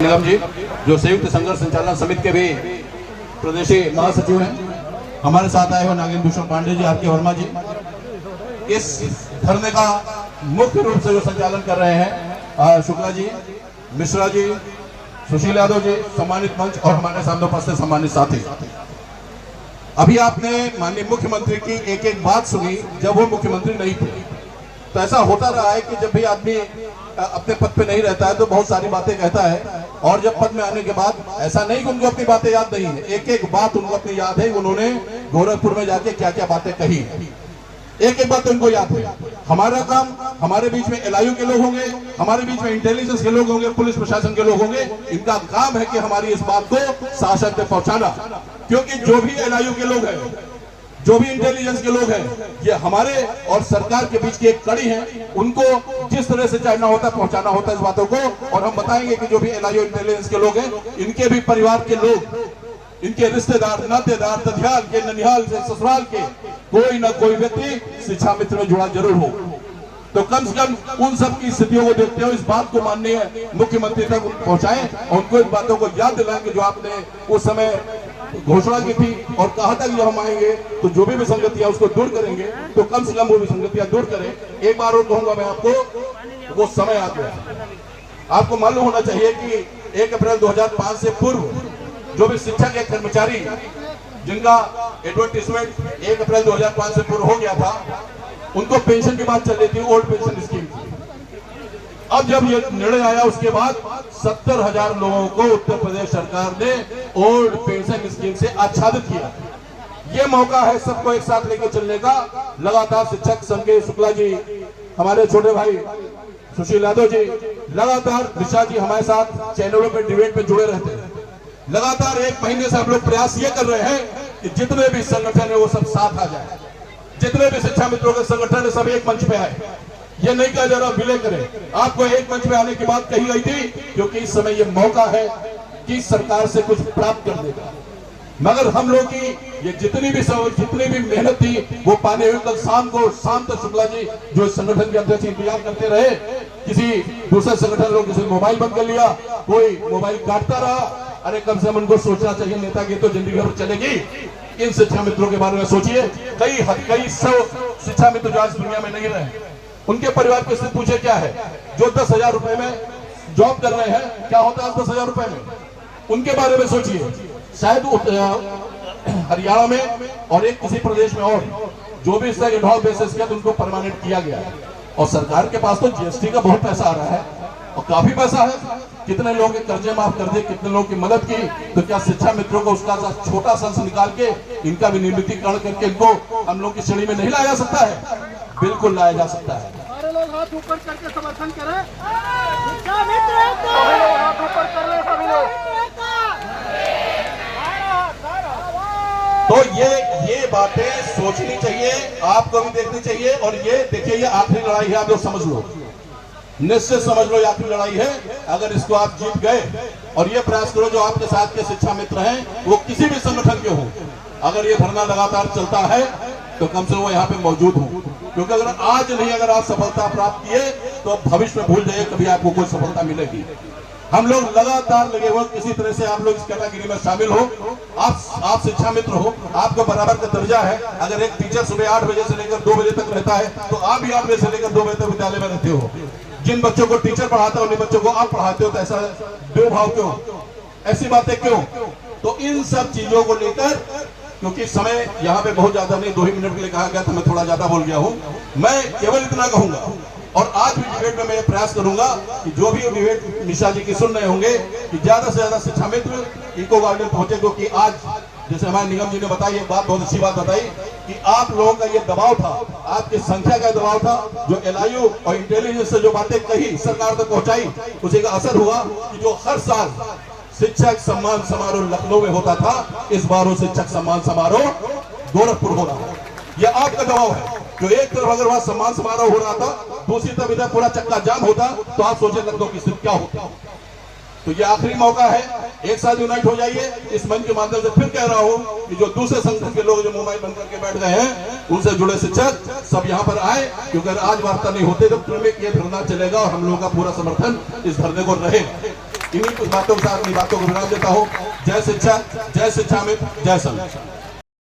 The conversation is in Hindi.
निगम जी जो संयुक्त संघर्ष संचालन समिति के भी प्रदेशीय महासचिव हैं, हमारे साथ आए हो नागेंद्र भूषण पांडे जी, आर के वर्मा जी। इस धरने का मुख्य रूप से जो संचालन कर रहे हैं शुक्ला जी, मिश्रा जी, सुशील यादव जी, सम्मानित मंच और हमारे सामने उपस्थित सम्मानित साथी। अभी आपने माननीय मुख्यमंत्री की एक एक बात सुनी जब वो मुख्यमंत्री नहीं थे। तो ऐसा होता रहा है कि जब भी आदमी अपने पद पे नहीं रहता है तो बहुत सारी बातें कहता है, और जब पद में आने के बाद ऐसा नहीं कि उनको अपनी बातें याद नहीं है, एक एक बात उनको अपनी याद है। उन्होंने गोरखपुर में जाके क्या क्या बातें कही, एक एक बात उनको याद है। हमारा काम, हमारे बीच में एलआईयू के लोग होंगे, हमारे बीच में इंटेलिजेंस के लोग होंगे, पुलिस प्रशासन के लोग होंगे, इनका काम है कि हमारी इस बात को शासन तक पहुंचाना। क्योंकि जो भी एलआईयू के लोग हैं, जो भी इंटेलिजेंस के लोग हैं, ये हमारे और सरकार के बीच की एक कड़ी है। उनको जिस तरह से चाहना होता है पहुंचाना होता है इस बातों को। और हम बताएंगे कि जो भी एलआईयू इंटेलिजेंस के लोग हैं, इनके भी परिवार के लोग, इनके रिश्तेदार, नातेदार, दधियाल के, ननिहाल से, ससुराल के कोई ना कोई व्यक्ति शिक्षा मित्र में जुड़ा जरूर हो। तो कम से कम उन सब की स्थितियों को देखते हुए इस बात को माननीय मुख्यमंत्री तक पहुंचाएं और उनको इन बातों को याद दिलाएं कि जो आपने उस समय घोषणा की थी और कहा था कि जब हम आएंगे तो जो भी विसंगतियां उसको दूर करेंगे, तो कम से कम वो विसंगतियां दूर करें। एक बार और कहूंगा मैं आपको, वो समय आ गया। आपको मालूम होना चाहिए कि 1 अप्रैल 2005 से पूर्व जो भी शिक्षक या कर्मचारी जिनका एडवर्टाइजमेंट 1 अप्रैल 2005 से पूर्व हो गया था, उनको पेंशन की बात चल रही थी, ओल्ड पेंशन स्कीम की। अब जब ये निर्णय आया उसके बाद 70,000 लोगों को उत्तर प्रदेश सरकार ने ओल्ड पेंशन स्कीम से आच्छादित किया। ये मौका है सबको एक साथ लेकर चलने का। लगातार शिक्षक संघ के शुक्ला जी, हमारे छोटे भाई सुशील यादव जी, लगातार दिशा जी हमारे साथ चैनलों पे डिबेट पे जुड़े रहते हैं। लगातार 1 महीने से हम लोग प्रयास ये कर रहे हैं कि जितने भी संगठन है वो सब साथ आ जाए, जितने भी शिक्षा मित्रों के संगठन है सब एक मंच पे आए। ये नहीं कहा जा रहा विलय करें, आपको एक मंच पे आने की बात कही गई थी, क्योंकि इस समय ये मौका है कि सरकार से कुछ प्राप्त करने का। मगर हम लोग की ये जितनी भी मेहनत थी वो पाने हुए कल शाम तक शुक्ला जी जो इस संगठन के अध्यक्ष इंतजार करते रहे। किसी दूसरे संगठन लोग किसी मोबाइल बंद कर लिया, कोई मोबाइल काटता रहा। अरे कम से कम उनको सोचना चाहिए, नेता की तो जिंदगी भर चलेगी। इन शिक्षा मित्रों के बारे में सोचिए। कई सौ शिक्षा मित्र जो आज दुनिया में नहीं रहे, उनके परिवार की स्थिति पूछे क्या है। जो 10,000 रुपए में जॉब कर रहे हैं, क्या होता है 10,000 रुपए में, उनके बारे में सोचिए। शायद हरियाणा में और एक किसी प्रदेश में और जो भी इसका एडहॉक बेसिस किया तो उनको परमानेंट किया गया है। और सरकार के पास तो जीएसटी का बहुत पैसा आ रहा है और काफी पैसा है। कितने लोगों के कर्जे माफ कर दिए, कितने लोगों की मदद की। तो क्या शिक्षा मित्रों को उसका छोटा सा निकाल के इनका भी नियमितीकरण करके इनको हम लोग की श्रेणी में नहीं लाया जा सकता है? बिल्कुल लाया जा सकता है। सारे लोग हाथ ऊपर करके समर्थन करें। शिक्षा मित्र हाथ ऊपर कर ले सभी लोग। तो ये बातें सोचनी चाहिए, आपको भी देखनी चाहिए। और ये देखिए, ये आखिरी लड़ाई है, आप लोग समझ लो, निश्चित समझ लो, ये आखिरी लड़ाई है। अगर इसको आप जीत गए और ये प्रयास करो, जो आपके साथ के शिक्षा मित्र हैं वो किसी भी संगठन के हो, अगर ये धरना लगातार चलता है तो कम से कम वो यहाँ पे मौजूद हो। क्योंकि अगर आज नहीं, अगर आप सफलता प्राप्त किए तो भविष्य में भूल जाइए कभी आपको कोई सफलता मिलेगी। हम लोग लगातार लगे हुए, किसी तरह से आप लोग इस कैटेगरी में शामिल हो। आप शिक्षा मित्र हो, आपको बराबर का दर्जा है। अगर एक टीचर सुबह 8 बजे से लेकर 2 बजे तक रहता है तो आप भी 8 बजे से लेकर 2 बजे तक विद्यालय में रहते हो। जिन बच्चों को टीचर पढ़ाता है उन्हीं बच्चों को आप पढ़ाते हो। तो ऐसा दो भाव क्यों, ऐसी बातें क्यों? तो इन सब चीजों को लेकर, क्योंकि समय यहाँ पे बहुत ज्यादा नहीं, 2 ही मिनट के लिए कहा गया था, मैं थोड़ा ज्यादा बोल गया हूँ। मैं केवल इतना कहूंगा, और आज भी डिबेट में मैं प्रयास करूंगा कि जो भी डिबेट निशा जी की सुन रहे होंगे कि ज्यादा से ज्यादा शिक्षा मित्र इको गार्डन पहुंचे। क्योंकि आज जैसे हमारे निगम जी ने बताई, एक बात बहुत अच्छी बात बताई कि आप लोगों का ये दबाव था, आपकी संख्या का दबाव था, जो एलआईयू और इंटेलिजेंस से जो बातें कही सरकार तक पहुंचाई, उसी का असर हुआ कि जो हर साल शिक्षक सम्मान समारोह लखनऊ में होता था, इस बार वो शिक्षक सम्मान समारोह गोरखपुर हो रहा है। यह आपका दबाव है। जो एक तरफ अगर वहां सम्मान समारोह हो रहा था, दूसरी तरफ इधर पूरा चक्का जाम होता, तो आप सोचे लखनऊ की स्थिति क्या होती। तो ये आखिरी मौका है, एक साथ यूनाइट हो जाइए। इस मंच के माध्यम से फिर कह रहा हूं कि जो दूसरे संगठन के लोग जो मोबाइल बंद करके बैठ गए हैं, उनसे जुड़े शिक्षक सब यहाँ पर आए। क्योंकि अगर आज वार्ता नहीं होते तो क्रमिक ये धरना चलेगा और हम लोगों का पूरा समर्थन इस धरने को रहेगा। इन्हीं कुछ बातों के साथ अपनी बातों को विराम देता हूँ। जय शिक्षा मित्र, जय संघ।